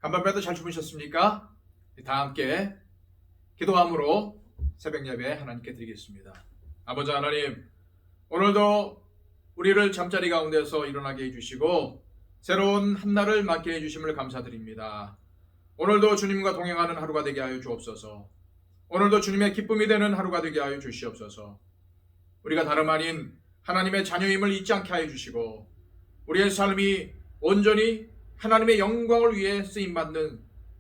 간밤에도 잘 주무셨습니까? 다 함께 기도함으로 새벽 예배 하나님께 드리겠습니다. 아버지 하나님, 오늘도 우리를 잠자리 가운데서 일어나게 해주시고 새로운 한날을 맞게 해주심을 감사드립니다. 오늘도 주님과 동행하는 하루가 되게 하여 주옵소서. 오늘도 주님의 기쁨이 되는 하루가 되게 하여 주시옵소서. 우리가 다름 아닌 하나님의 자녀임을 잊지 않게 하여 주시고 우리의 삶이 온전히 하나님의 영광을 위해 쓰임받는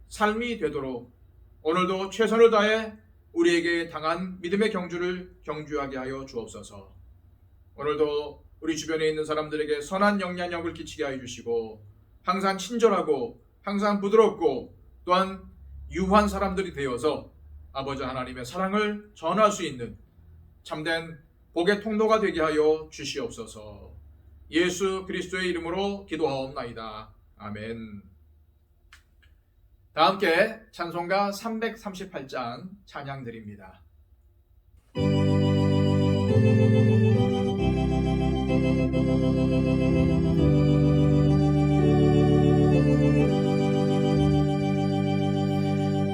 삶이 되도록 오늘도 최선을 다해 우리에게 당한 믿음의 경주를 경주하게 하여 주옵소서. 오늘도 우리 주변에 있는 사람들에게 선한 영향력을 끼치게 하여 주시고 항상 친절하고 항상 부드럽고 또한 유한 사람들이 되어서 아버지 하나님의 사랑을 전할 수 있는 참된 복의 통로가 되게 하여 주시옵소서. 예수 그리스도의 이름으로 기도하옵나이다. 아멘. 다 함께 찬송가 338장 찬양 드립니다.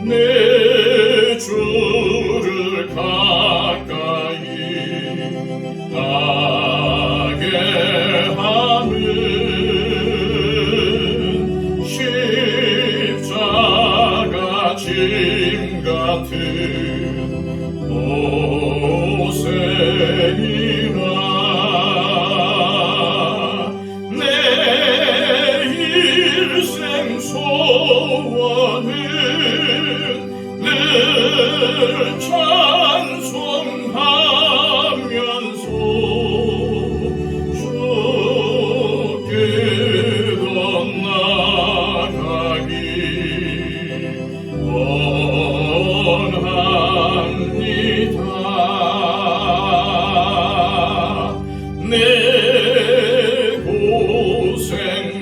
내 주를 가까이 가게 하는 십자가 짐 같은 고생이라 내 일생 소원은 늘 찬송하면서 주께로 나가기 원합니다. 내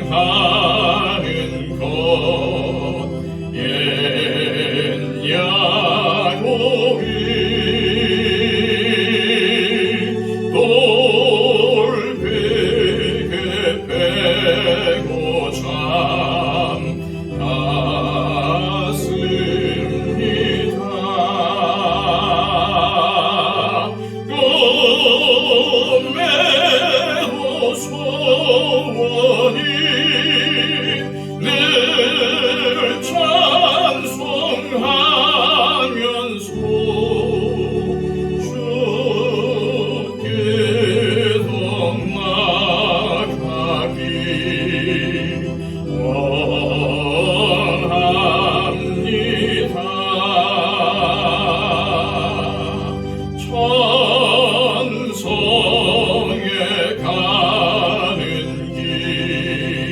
고생하는 것 야곱이 돌베개 빼고 잠 갔습니다. 꿈에도 소원이 늘 찬송하면서 주께로 나가기 원합니다. 천성에 가는 길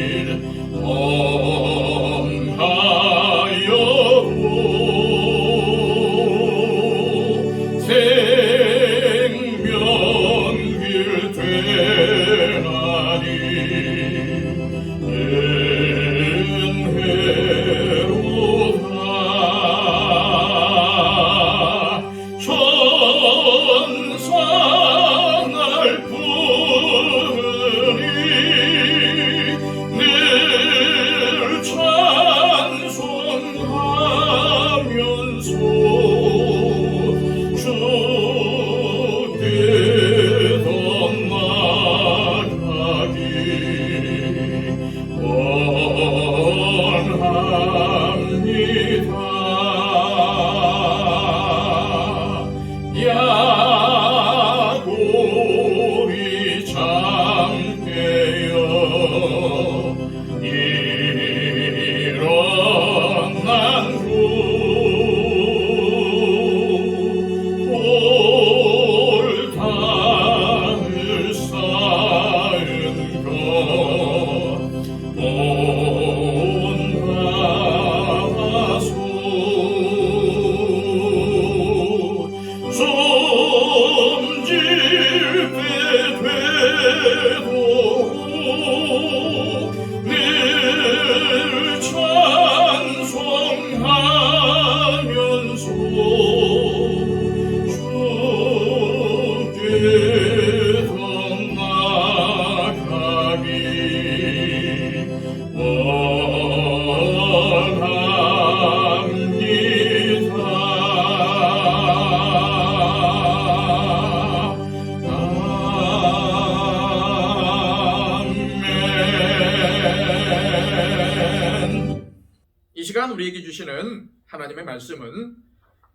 시간 우리에게 주시는 하나님의 말씀은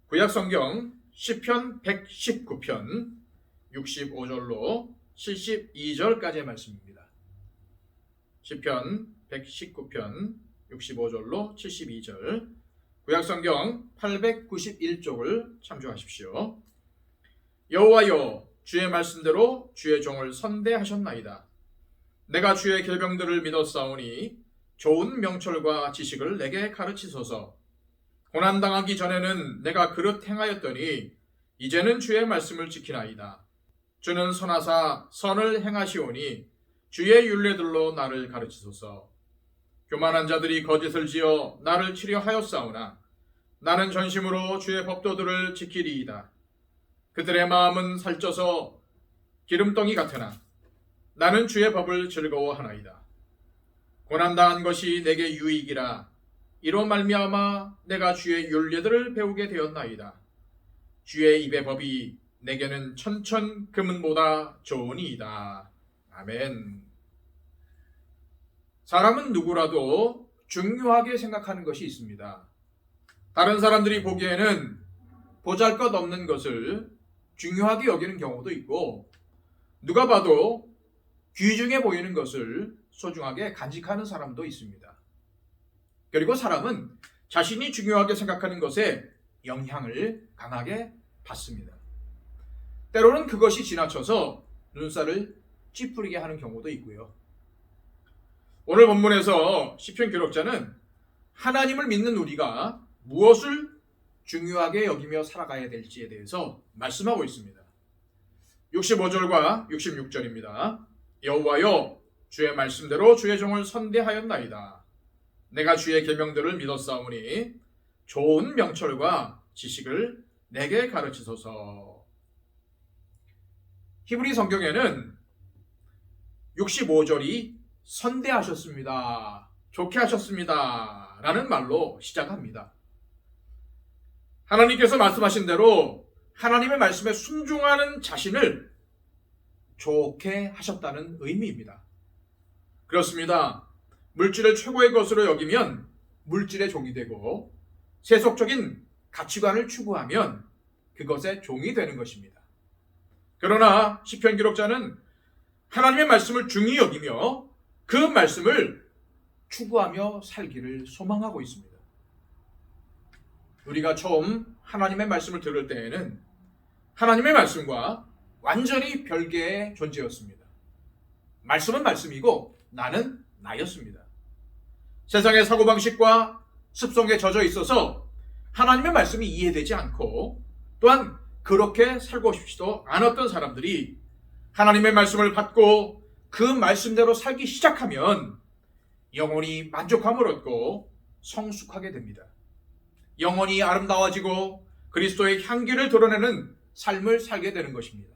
구약성경 시편 119편 65절로 72절까지의 말씀입니다. 시편 119편 65절로 72절, 구약성경 891쪽을 참조하십시오. 여호와여, 주의 말씀대로 주의 종을 선대하셨나이다. 내가 주의 계명들을 믿었사오니 좋은 명철과 지식을 내게 가르치소서. 고난당하기 전에는 내가 그릇 행하였더니 이제는 주의 말씀을 지키나이다. 주는 선하사 선을 행하시오니 주의 율례들로 나를 가르치소서. 교만한 자들이 거짓을 지어 나를 치려하였사오나 나는 전심으로 주의 법도들을 지키리이다. 그들의 마음은 살쪄서 기름덩이 같으나 나는 주의 법을 즐거워하나이다. 고난당한 것이 내게 유익이라. 이로 말미암아 내가 주의 율례들을 배우게 되었나이다. 주의 입의 법이 내게는 천천 금은보다 좋으니이다. 아멘. 사람은 누구라도 중요하게 생각하는 것이 있습니다. 다른 사람들이 보기에는 보잘것없는 것을 중요하게 여기는 경우도 있고, 누가 봐도 귀중해 보이는 것을 소중하게 간직하는 사람도 있습니다. 그리고 사람은 자신이 중요하게 생각하는 것에 영향을 강하게 받습니다. 때로는 그것이 지나쳐서 눈살을 찌푸리게 하는 경우도 있고요. 오늘 본문에서 시편 기록자는 하나님을 믿는 우리가 무엇을 중요하게 여기며 살아가야 될지에 대해서 말씀하고 있습니다. 65절과 66절입니다. 여호와여, 주의 말씀대로 주의 종을 선대하였나이다. 내가 주의 계명들을 믿었사오니 좋은 명철과 지식을 내게 가르치소서. 히브리 성경에는 65절이 선대하셨습니다, 좋게 하셨습니다 라는 말로 시작합니다. 하나님께서 말씀하신 대로 하나님의 말씀에 순종하는 자신을 좋게 하셨다는 의미입니다. 그렇습니다. 물질을 최고의 것으로 여기면 물질의 종이 되고, 세속적인 가치관을 추구하면 그것의 종이 되는 것입니다. 그러나 시편 기록자는 하나님의 말씀을 중히 여기며 그 말씀을 추구하며 살기를 소망하고 있습니다. 우리가 처음 하나님의 말씀을 들을 때에는 하나님의 말씀과 완전히 별개의 존재였습니다. 말씀은 말씀이고 나는 나였습니다. 세상의 사고방식과 습성에 젖어 있어서 하나님의 말씀이 이해되지 않고, 또한 그렇게 살고 싶지도 않았던 사람들이 하나님의 말씀을 받고 그 말씀대로 살기 시작하면 영혼이 만족함을 얻고 성숙하게 됩니다. 영혼이 아름다워지고 그리스도의 향기를 드러내는 삶을 살게 되는 것입니다.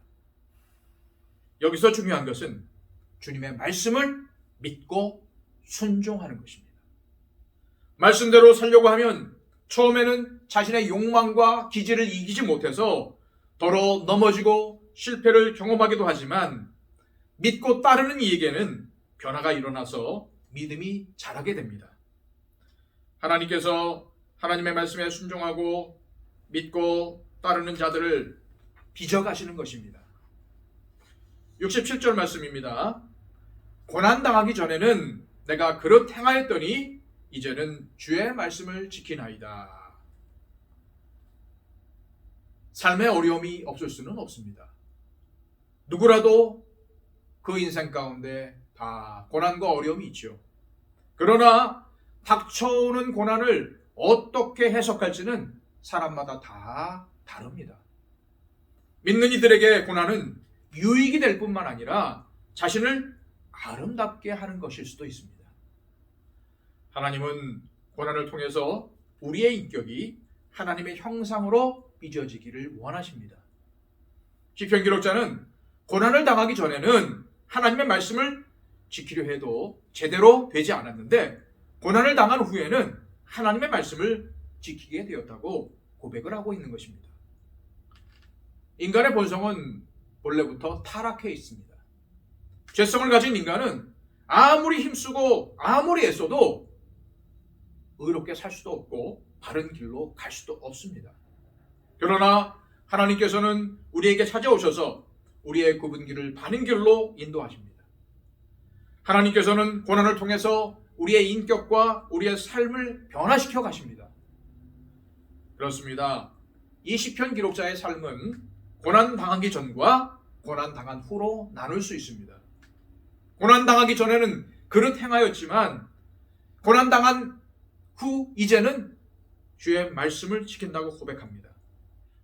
여기서 중요한 것은 주님의 말씀을 믿고 순종하는 것입니다. 말씀대로 살려고 하면 처음에는 자신의 욕망과 기질을 이기지 못해서 더러 넘어지고 실패를 경험하기도 하지만, 믿고 따르는 이에게는 변화가 일어나서 믿음이 자라게 됩니다. 하나님께서 하나님의 말씀에 순종하고 믿고 따르는 자들을 빚어가시는 것입니다. 67절 말씀입니다. 고난당하기 전에는 내가 그릇 행하였더니 이제는 주의 말씀을 지키나이다. 삶에 어려움이 없을 수는 없습니다. 누구라도 그 인생 가운데 다 고난과 어려움이 있죠. 그러나 닥쳐오는 고난을 어떻게 해석할지는 사람마다 다 다릅니다. 믿는 이들에게 고난은 유익이 될 뿐만 아니라 자신을 아름답게 하는 것일 수도 있습니다. 하나님은 고난을 통해서 우리의 인격이 하나님의 형상으로 빚어지기를 원하십니다. 시편 기록자는 고난을 당하기 전에는 하나님의 말씀을 지키려 해도 제대로 되지 않았는데, 고난을 당한 후에는 하나님의 말씀을 지키게 되었다고 고백을 하고 있는 것입니다. 인간의 본성은 본래부터 타락해 있습니다. 죄성을 가진 인간은 아무리 힘쓰고 아무리 애써도 의롭게 살 수도 없고 바른 길로 갈 수도 없습니다. 그러나 하나님께서는 우리에게 찾아오셔서 우리의 굽은 길을 바른 길로 인도하십니다. 하나님께서는 고난을 통해서 우리의 인격과 우리의 삶을 변화시켜 가십니다. 그렇습니다. 이 시편 기록자의 삶은 고난당하기 전과 고난당한 후로 나눌 수 있습니다. 고난당하기 전에는 그릇 행하였지만 고난당한 후 이제는 주의 말씀을 지킨다고 고백합니다.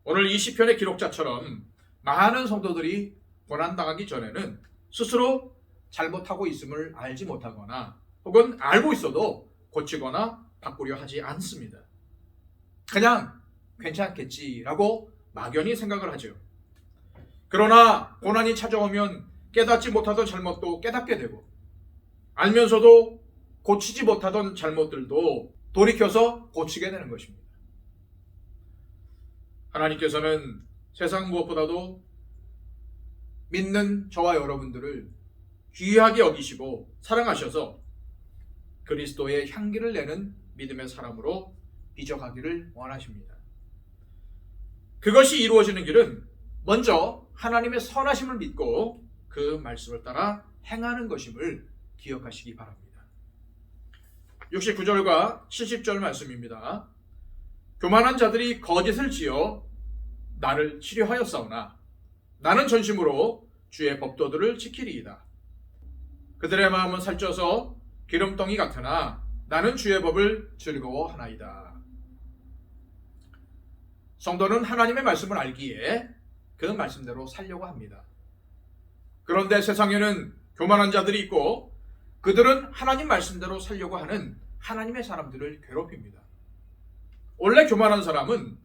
오늘 이 시편의 기록자처럼 많은 성도들이 고난당하기 전에는 스스로 잘못하고 있음을 알지 못하거나 혹은 알고 있어도 고치거나 바꾸려 하지 않습니다. 그냥 괜찮겠지라고 막연히 생각을 하죠. 그러나 고난이 찾아오면 깨닫지 못하던 잘못도 깨닫게 되고 알면서도 고치지 못하던 잘못들도 돌이켜서 고치게 되는 것입니다. 하나님께서는 세상 무엇보다도 믿는 저와 여러분들을 귀하게 여기시고 사랑하셔서 그리스도의 향기를 내는 믿음의 사람으로 빚어가기를 원하십니다. 그것이 이루어지는 길은 먼저 하나님의 선하심을 믿고 그 말씀을 따라 행하는 것임을 기억하시기 바랍니다. 69절과 70절 말씀입니다. 교만한 자들이 거짓을 지어 나를 치료하였사오나 나는 전심으로 주의 법도들을 지키리이다. 그들의 마음은 살쪄서 기름덩이 같으나 나는 주의 법을 즐거워하나이다. 성도는 하나님의 말씀을 알기에 그 말씀대로 살려고 합니다. 그런데 세상에는 교만한 자들이 있고 그들은 하나님 말씀대로 살려고 하는 하나님의 사람들을 괴롭힙니다. 원래 교만한 사람은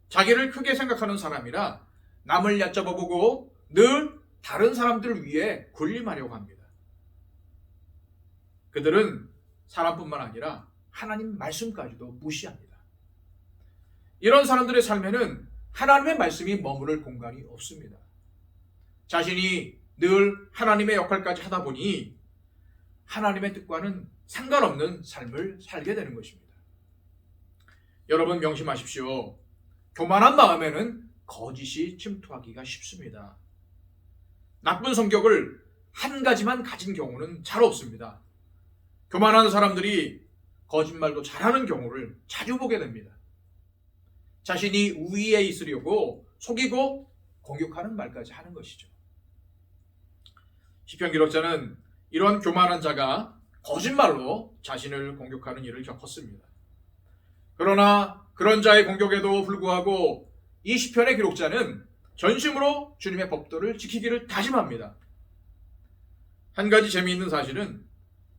자기를 크게 생각하는 사람이라 남을 얕잡아보고 늘 다른 사람들을 위해 군림하려고 합니다. 그들은 사람뿐만 아니라 하나님 말씀까지도 무시합니다. 이런 사람들의 삶에는 하나님의 말씀이 머무를 공간이 없습니다. 자신이 늘 하나님의 역할까지 하다 보니 하나님의 뜻과는 상관없는 삶을 살게 되는 것입니다. 여러분 명심하십시오. 교만한 마음에는 거짓이 침투하기가 쉽습니다. 나쁜 성격을 한 가지만 가진 경우는 잘 없습니다. 교만한 사람들이 거짓말도 잘하는 경우를 자주 보게 됩니다. 자신이 우위에 있으려고 속이고 공격하는 말까지 하는 것이죠. 시편 기록자는 이런 교만한 자가 거짓말로 자신을 공격하는 일을 겪었습니다. 그러나 그런 자의 공격에도 불구하고 이 시편의 기록자는 전심으로 주님의 법도를 지키기를 다짐합니다. 한 가지 재미있는 사실은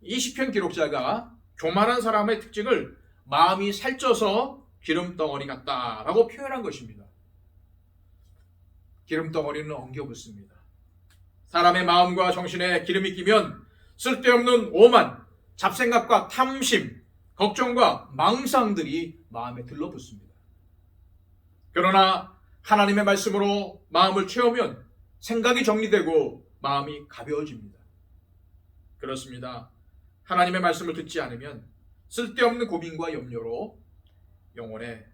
이 시편 기록자가 교만한 사람의 특징을 마음이 살쪄서 기름덩어리 같다라고 표현한 것입니다. 기름덩어리는 엉겨붙습니다. 사람의 마음과 정신에 기름이 끼면 쓸데없는 오만, 잡생각과 탐심, 걱정과 망상들이 마음에 들러붙습니다. 그러나 하나님의 말씀으로 마음을 채우면 생각이 정리되고 마음이 가벼워집니다. 그렇습니다. 하나님의 말씀을 듣지 않으면 쓸데없는 고민과 염려로 영혼에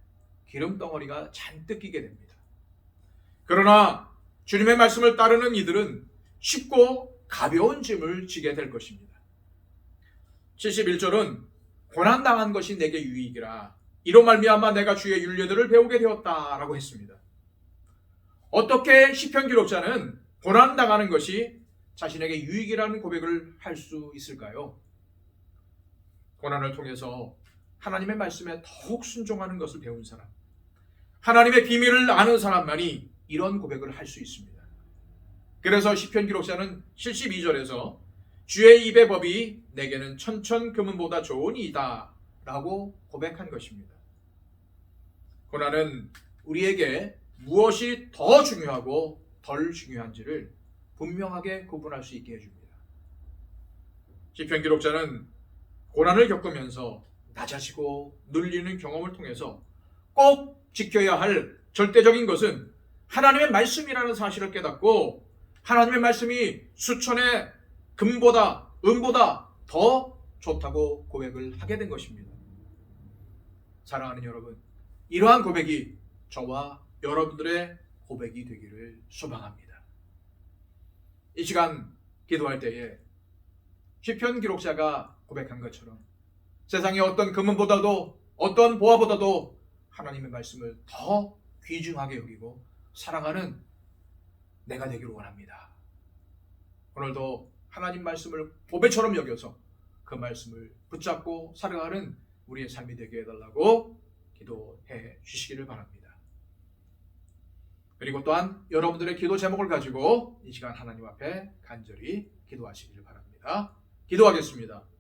기름덩어리가 잔뜩 끼게 됩니다. 그러나 주님의 말씀을 따르는 이들은 쉽고 가벼운 짐을 지게 될 것입니다. 71절은 고난당한 것이 내게 유익이라 이로 말미암아 내가 주의 율례들을 배우게 되었다라고 했습니다. 어떻게 시편 기록자는 고난당하는 것이 자신에게 유익이라는 고백을 할 수 있을까요? 고난을 통해서 하나님의 말씀에 더욱 순종하는 것을 배운 사람, 하나님의 비밀을 아는 사람만이 이런 고백을 할 수 있습니다. 그래서 시편 기록자는 72절에서 주의 입의 법이 내게는 천천 금은보다 좋은 이다 라고 고백한 것입니다. 고난은 우리에게 무엇이 더 중요하고 덜 중요한지를 분명하게 구분할 수 있게 해줍니다. 시편 기록자는 고난을 겪으면서 낮아지고 눌리는 경험을 통해서 꼭 지켜야 할 절대적인 것은 하나님의 말씀이라는 사실을 깨닫고 하나님의 말씀이 수천의 금보다 은보다 더 좋다고 고백을 하게 된 것입니다. 사랑하는 여러분, 이러한 고백이 저와 여러분들의 고백이 되기를 소망합니다. 이 시간 기도할 때에 시편 기록자가 고백한 것처럼 세상의 어떤 금은보다도 어떤 보화보다도 하나님의 말씀을 더 귀중하게 여기고 사랑하는 내가 되기를 원합니다. 오늘도 하나님 말씀을 보배처럼 여겨서 그 말씀을 붙잡고 살아가는 우리의 삶이 되게 해달라고 기도해 주시기를 바랍니다. 그리고 또한 여러분들의 기도 제목을 가지고 이 시간 하나님 앞에 간절히 기도하시기를 바랍니다. 기도하겠습니다.